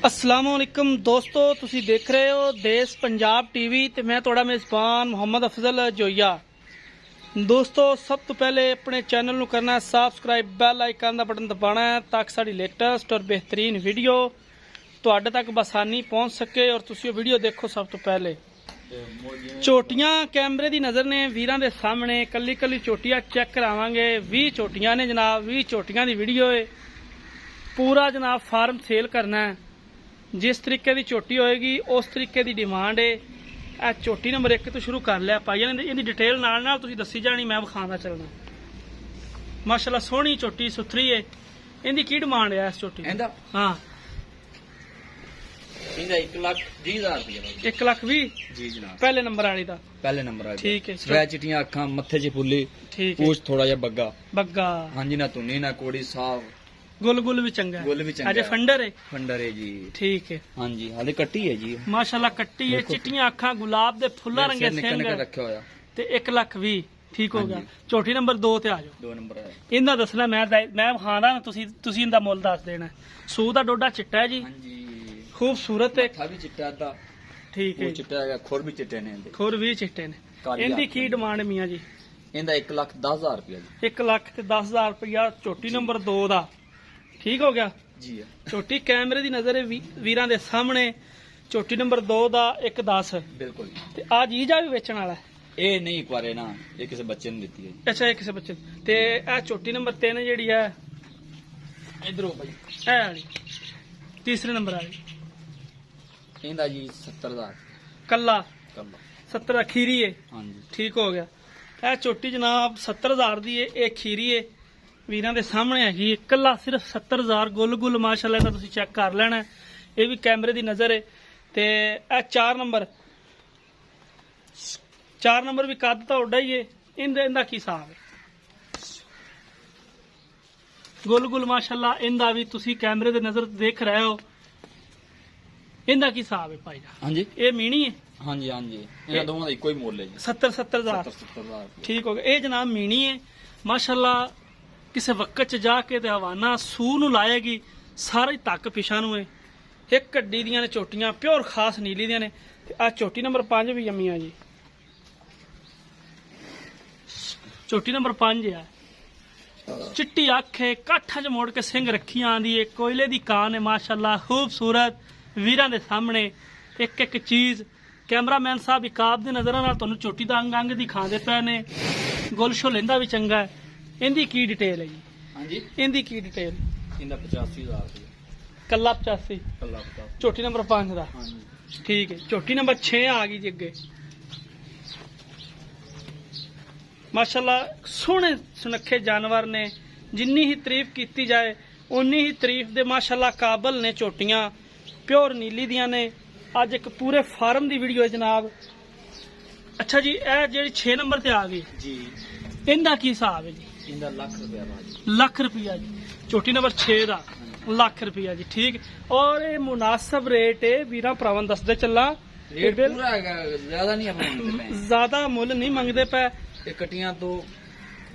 असलामुअलैकुम दोस्तों, तुसी देख रहे हो देश पंजाब टीवी ते मैं तुहाड़ा मेज़बान मोहम्मद अफजल जोइया। दोस्तों, सब तो पहले अपने चैनल नूं करना है सबसक्राइब, बैल आइकन का बटन दबाना है ताकि साड़ी लेटेस्ट और बेहतरीन वीडियो तुहाडे तक बसानी पहुँच सके और तुसी वीडियो देखो। सब तो पहले चोटियां कैमरे की नज़र ने वीरां दे सामने कली कली चोटियां चेक करावांगे। 20 चोटियां ने जनाब, 20 चोटियां की वीडियो है। पूरा जनाब फार्म सेल करना है। जिस तरीके की चोटी होएगी उस तरीके की डिमांड है। यह चोटी नंबर 1 तो शुरू कर लिया पाइया ने, इहदी डिटेल नाल नाल तुसीं दसी जानी, मैं विखांदा चलना। माशाल्लाह सोहनी चोटी सुथरी है। इहदी की डिमांड है इस चोटी दी? हाँ, 1,20,000 1,20,000 जी जनाब। पहले नंबर वाली दा पहले नंबर आ ठीक है। सवै चिट्टियां अखां, मत्थे च फुल्ली, ठीक है। पूछ थोड़ा जिहा बग्गा। बग्गा हाँ जी, ना धुनी ना कोड़ी, साफ गुल गुल भी चंगा है। गुल भी चंगा अजे है। फंडर है। फंडर है जी। ठीक है। हाँ जी, हाले कट्टी है जी। माशाल्लाह कट्टी है, चिट्टियां अखां, गुलाब दे फुल्ला रंगे निक्का सिंह निक्का रखा होया। ते 1,20,000 ठीक हो हाँ गया। जी। चोटी नंबर 2 ते आ जाओ। 2 नंबर है। इंदा दसना मैं खाना ना, तुसी इंदा मुल दस देना। सूह दा डोडा चिट्टा है जी, हाँ जी। खूबसूरत है। मत्था भी चिट्टा दा, ठीक है। वो चिट्टा है, खुर भी चिट्टे ने इहदे। खुर भी चिट्टे ने। काली इनदी आँख की डिमांड मियां जी? इहदा 1,10,000 रुपया जी। 1,10,000 रुपया चोटी नंबर 2 दा ठीक हो गया जी है। चोटी कैमरे की नजर है वीरां दे सामने। चोटी नंबर 2 दा 1,10 बिल्कुल। ते आ जीजा भी बेचण वाला है। ये नहीं कुआरे ना, ये किसी बच्चे ने दी है। अच्छा, ये किसी बच्चे ते ए चोटी नंबर 3 जेड़ी है इधरों भाई ए वाली तीसरे नंबर वाली इहदा जी 70,000 कल्ला कल्ला। 70 खीरी है। हाँ जी। ठीक हो गया। ਇਹ ਚੋਟੀ ਜਨਾਬ 70,000 ਦੀ ਹੈ। ਇਹ ਖੀਰੀ ਹੈ, ਵੀਰਾਂ ਦੇ ਸਾਹਮਣੇ ਹੈਗੀ। ਇਕੱਲਾ ਸਿਰਫ 70,000 ਗੁੱਲ ਮਾਸ਼ਾਅੱਲਾ ਦਾ ਤੁਸੀਂ ਚੈੱਕ ਕਰ ਲੈਣਾ। ਇਹ ਵੀ ਕੈਮਰੇ ਦੀ ਨਜ਼ਰ ਹੈ। ਤੇ ਇਹ 4 ਨੰਬਰ ਵੀ ਕੱਦ ਤਾਂ ਉੱਡਾ ਹੀ ਹੈ। ਇਹਦਾ ਕੀ ਹਿਸਾਬ ਹੈ? ਗੁੱਲ ਮਾਸ਼ਾਅੱਲਾ ਇਹਦਾ ਵੀ ਤੁਸੀਂ ਕੈਮਰੇ ਦੇ ਨਜ਼ਰ ਦੇਖ ਰਹੇ ਹੋ। ਇਹਦਾ ਕੀ ਹਿਸਾਬ ਹੈ ਭਾਈ ਜੀ? हाँ जी। ਇਹ ਮੀਣੀ ਹੈ। हाँ जी, हाँ जी। इन्हां दोवां दा इक्को ही मुੱਲ है जी। 70,000 70,000 ठीक हो गया। ये जनाब मीनी है माशाल्लाह। किसी वक्त च जाके ते हवाना सूह नूं लाएगी, सारा ही तक पिछा नूं है। एक कड्डी दियां ने चोटियां प्योर खास नीली दियां ने। ते आ चोटी नंबर 5 भी यम्मी आ जी। चोटी नंबर 5 है। चिट्टी अख है, काठा च मोड़ के सिंग रखी आंदी है। कोयले दी कान है माशाल्लाह, खूबसूरत। वीरां दे सामने एक एक चीज कैमरामैन साहब इकाब की नज़र नाल तुहानूं चोटी दा अंग अंग दिखाते पे ने। गुल शो लेंदा भी चंगा है। इहदी की डिटेल है जी? हाँ जी। इहदी की डिटेल? इनका 85,000 रुपया कल्ला 85 कल्ला 50। चोटी नंबर 5 दा हाँ जी। ठीक है। चोटी नंबर 6 आ गई जी अगे। माशाल्लाह सोहने सुनखे जानवर ने। जिन्नी ही तारीफ की जाए उन्नी ही तारीफ दे माशाल्लाह काबल ने। चोटियां प्योर नीली दियां ने। अज एक पूरे फार्म की वीडियो है जनाब। अच्छा जी, यह जी 6 नंबर ते आ गई जी। इनका की हिसाब है जी? इनका लाख रुपया बाजी। लाख रुपया जी। चोटी नंबर 6 का लाख रुपया जी। ठीक। और ये मुनासिब रेट है वीरा भरावां दसदे चला। रेट पूरा है, ज्यादा नहीं आप मांगते पे। ज्यादा मुल नहीं मंगते पे। ये कटियां तो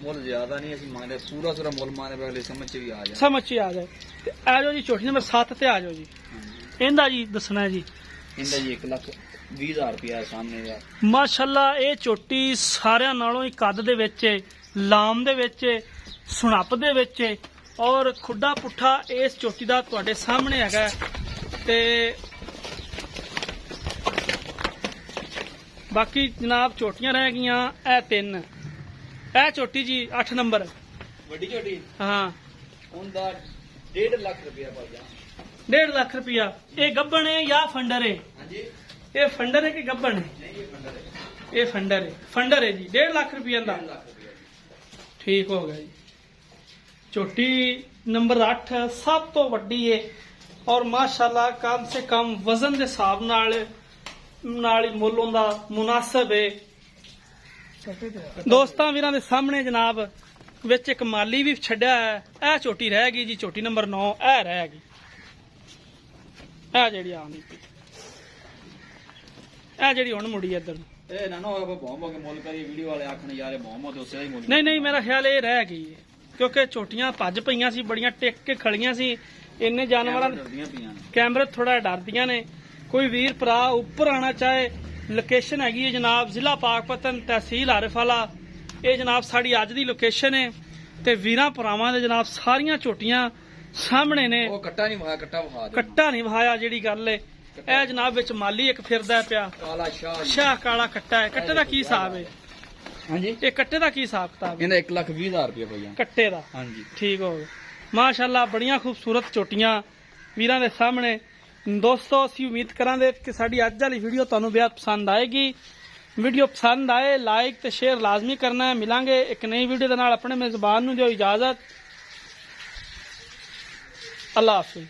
मुल ज्यादा नहीं असि मांगते, पूरा मुल मांगते पे। अगले समझ च भी आ जाए। समझ च आ जाए। ते आ जाओ जी चोटी नंबर 7 ते आ जाओ जी। इनका जी दसना है जी? इनका जी 1,20,000 रुपया सामने यार। माशाल्लाह ये चोटी सारिਆਂ ਨਾਲੋਂ ਹੀ ਕੱਦ ਦੇ ਵਿੱਚ, ਲਾਮ ਦੇ ਵਿੱਚ, ਸੁਣਪ ਦੇ ਵਿੱਚ ਔਰ ਖੁੱਡਾ ਪੁੱਠਾ ਇਸ ਚੋਟੀ ਦਾ ਤੁਹਾਡੇ ਸਾਹਮਣੇ ਹੈਗਾ। ਤੇ ਬਾਕੀ ਜਨਾਬ ਚੋਟੀਆਂ ਰਹਿ ਗਈਆਂ ਇਹ 3। ਇਹ ਚੋਟੀ ਜੀ 8 ਨੰਬਰ ਵੱਡੀ ਝੋਟੀ ਹਾਂ। ਉਹਦਾ 1.5 ਲੱਖ रुपया भाईजान। 1.5 ਲੱਖ रुपया। ये गब्बन है या फंडर है? हाँ जी। ये फंडर है कि गब्बन है? नहीं, ये फंडर है। ये फंडर है। फंडर है जी। 1.5 ਲੱਖ रुपया का 1.5 ਲੱਖ रुपया। ठीक हो गया जी। चोटी नंबर 8 सब तो वड्डी है और माशाल्लाह कम से कम वजन के हिसाब नाल ही मुल उहदा मुनासिब है। दोस्तां वीरां दे सामने जनाब विच एक माली भी छड्या है। यह चोटी रह गई जी। चोटी नंबर 9 यह रह गई। यह जिहड़ी आंदी यह जिहड़ी हुण मुड़ी इधर ए ना ना बहुत के मुल करी वीडियो वाले आखन यार मोहम्मद उसे ही मुल। नहीं, मेरा ख्याल ये रह गई है क्योंकि चोटियां भज पईयां सी, बड़ियां टिक के खड़ियां सी। ਇੰਨੇ ਜਾਨਵਰਾਂ ਡਰਦੀਆਂ ਪਈਆਂ ਨੇ। ਕੈਮਰੇ ਥੋੜਾ ਡਰਦੀਆਂ ਨੇ। ਕੋਈ ਵੀਰ ਭਰਾ ਉੱਪਰ ਆਣਾ ਚਾਹੇ, ਲੋਕੇਸ਼ਨ ਹੈਗੀ ਹੈ ਜਨਾਬ ਜ਼ਿਲ੍ਹਾ ਪਾਕਪਤਨ, ਤਹਿਸੀਲ ਆਰਿਫਵਾਲਾ। ਇਹ ਜਨਾਬ ਸਾਡੀ ਅੱਜ ਦੀ ਲੋਕੇਸ਼ਨ ਹੈ ਤੇ ਵੀਰਾਂ ਭਰਾਵਾਂ ਦੇ ਜਨਾਬ ਸਾਰੀਆਂ ਝੋਟੀਆਂ ਸਾਹਮਣੇ ਨੇ। ਉਹ ਕੱਟਾ ਨਹੀਂ ਵਹਾ, ਕੱਟਾ ਵਹਾ ਦੇ। ਕੱਟਾ ਨਹੀਂ ਵਹਾਇਆ ਜਿਹੜੀ ਗੱਲ ਏ। ਇਹ ਜਨਾਬ ਵਿੱਚ ਮਾਲੀ ਇੱਕ ਫਿਰਦਾ ਪਿਆ, ਕਾਲਾ ਸ਼ਾਹ ਜੀ। ਸ਼ਾਹ ਕਾਲਾ ਕੱਟਾ ਹੈ। ਕੱਟੇ ਦਾ ਕੀ ਹਿਸਾਬ ਹੈ? ਹਾਂਜੀ, ਇਹ ਕੱਟੇ ਦਾ ਕੀ ਹਿਸਾਬ ਕਿਤਾਬ ਹੈ? ਇਹਦਾ 1,20,000 ਰੁਪਏ ਭਈਆ। ਕੱਟੇ ਦਾ ਹਾਂਜੀ, ਠੀਕ ਹੋ ਗਿਆ। ਮਾਸ਼ਾਅੱਲਾ ਬੜੀਆਂ ਖੂਬਸੂਰਤ ਝੋਟੀਆਂ ਵੀਰਾਂ ਦੇ ਸਾਹਮਣੇ। ਦੋਸਤੋ ਅਸੀਂ ਉਮੀਦ ਕਰਾਂਗੇ ਕਿ ਸਾਡੀ ਅੱਜ ਵਾਲੀ ਵੀਡੀਓ ਤੁਹਾਨੂੰ ਬਹੁਤ ਪਸੰਦ ਆਏਗੀ। ਵੀਡੀਓ ਪਸੰਦ ਆਏ ਲਾਈਕ ਤੇ ਸ਼ੇਅਰ ਲਾਜ਼ਮੀ ਕਰਨਾ ਹੈ। ਮਿਲਾਂਗੇ ਇੱਕ ਨਈ ਵੀਡੀਓ ਦੇ ਨਾਲ। ਆਪਣੇ ਮੇਜ਼ਬਾਨ ਨੂੰ ਦਿਓ ਇਜਾਜ਼ਤ। ਅੱਲਾਹ ਹਾਫਿਜ਼।